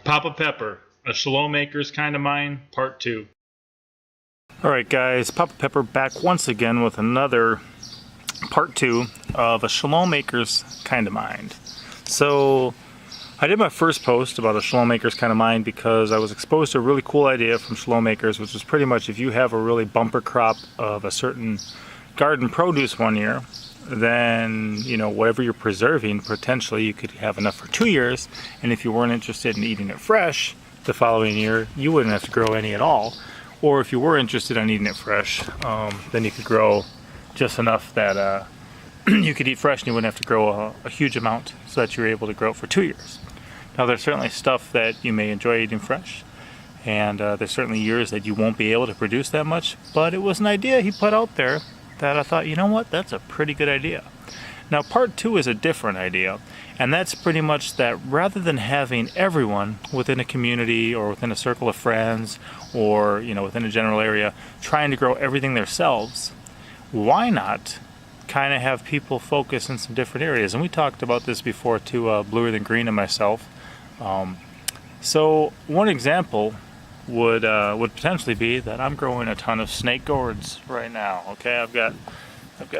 Papa Pepper, a Shalom Maker's Kind of Mind, Part 2. Alright guys, Papa Pepper back once again with another Part 2 of a Shalom Maker's Kind of Mind. So, I did my first post about a Shalom Maker's Kind of Mind because I was exposed to a really cool idea from Shalom Makers, which is pretty much if you have a really bumper crop of a certain garden produce one year, then, you know, whatever you're preserving, potentially you could have enough for 2 years, and if you weren't interested in eating it fresh the following year, you wouldn't have to grow any at all. Or if you were interested in eating it fresh, then you could grow just enough that you could eat fresh and you wouldn't have to grow a huge amount so that you're able to grow it for 2 years. Now there's certainly stuff that you may enjoy eating fresh, and there's certainly years that you won't be able to produce that much, but it was an idea he put out there that I thought, you know what, that's a pretty good idea. Now part 2 is a different idea, and that's pretty much that rather than having everyone within a community or within a circle of friends or, you know, within a general area trying to grow everything themselves, why not kind of have people focus in some different areas? And we talked about this before too, Bluer Than Green and myself. So one example would potentially be that I'm growing a ton of snake gourds right now. Okay, I've got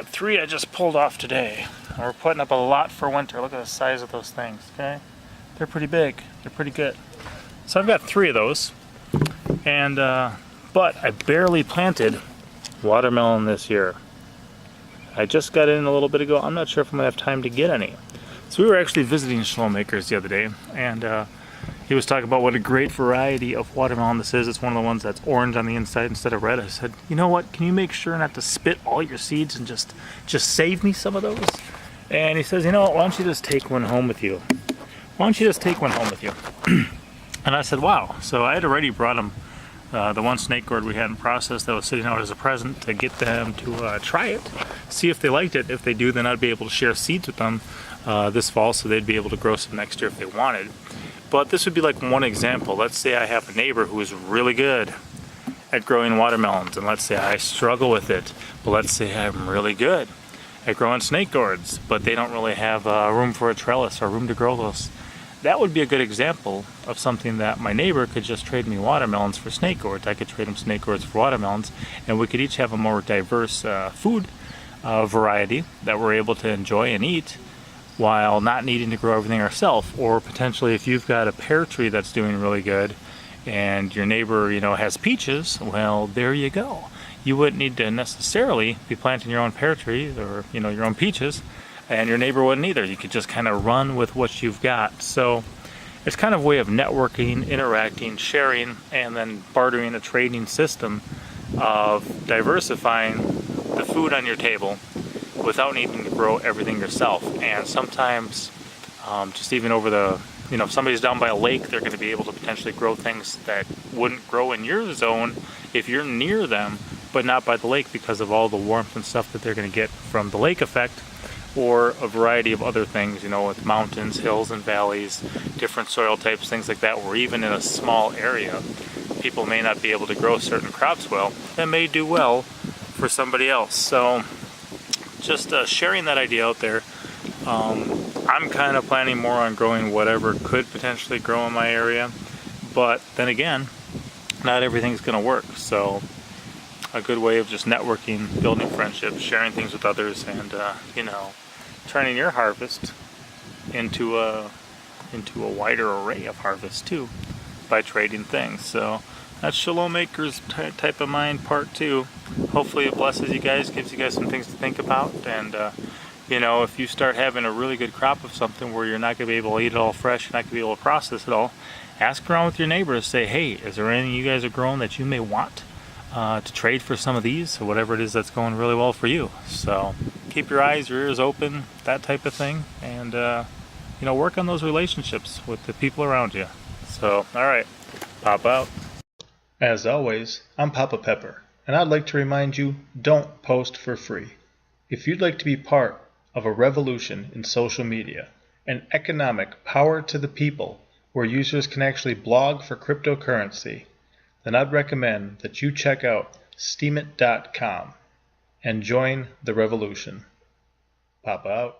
3 I just pulled off today. We're putting up a lot for winter. Look at the size of those things. Okay, they're pretty big. They're pretty good. So I've got 3 of those, and but I barely planted watermelon this year. I just got in a little bit ago. I'm not sure if I'm gonna have time to get any. So we were actually visiting Shalom Makers the other day, and he was talking about what a great variety of watermelon this is. It's one of the ones that's orange on the inside instead of red. I said, you know what, can you make sure not to spit all your seeds and just save me some of those? And he says, you know what, why don't you just take one home with you? Why don't you just take one home with you? And I said, wow. So I had already brought him the one snake gourd we had in process that was sitting out as a present to get them to try it, see if they liked it. If they do, then I'd be able to share seeds with them this fall so they'd be able to grow some next year if they wanted. But this would be like one example. Let's say I have a neighbor who is really good at growing watermelons, and let's say I struggle with it, but let's say I'm really good at growing snake gourds, but they don't really have room for a trellis or room to grow those. That would be a good example of something that my neighbor could just trade me watermelons for snake gourds. I could trade him snake gourds for watermelons, and we could each have a more diverse food variety that we're able to enjoy and eat, while not needing to grow everything ourselves. Or potentially if you've got a pear tree that's doing really good and your neighbor, you know, has peaches, well, there you go. You wouldn't need to necessarily be planting your own pear trees or, you know, your own peaches, and your neighbor wouldn't either. You could just kind of run with what you've got. So it's kind of a way of networking, interacting, sharing, and then bartering, a trading system of diversifying the food on your table without needing to grow everything yourself. And sometimes just even over the, you know, if somebody's down by a lake, they're going to be able to potentially grow things that wouldn't grow in your zone if you're near them, but not by the lake because of all the warmth and stuff that they're going to get from the lake effect, or a variety of other things, you know, with mountains, hills and valleys, different soil types, things like that, where even in a small area people may not be able to grow certain crops well that may do well for somebody else. So just sharing that idea out there. I'm kind of planning more on growing whatever could potentially grow in my area, but then again, not everything's going to work. So a good way of just networking, building friendships, sharing things with others, and you know, turning your harvest into a wider array of harvests too by trading things. So that's Shalom Maker's Type of Mind Part 2. Hopefully it blesses you guys, gives you guys some things to think about, and you know, if you start having a really good crop of something where you're not going to be able to eat it all fresh, you're not going to be able to process it all, ask around with your neighbors, say, hey, is there anything you guys are growing that you may want to trade for some of these, or whatever it is that's going really well for you. So keep your eyes, your ears open, that type of thing, and you know, work on those relationships with the people around you. So, all right, pop out. As always, I'm Papa Pepper, and I'd like to remind you, don't post for free. If you'd like to be part of a revolution in social media, an economic power to the people where users can actually blog for cryptocurrency, then I'd recommend that you check out steemit.com and join the revolution. Papa out.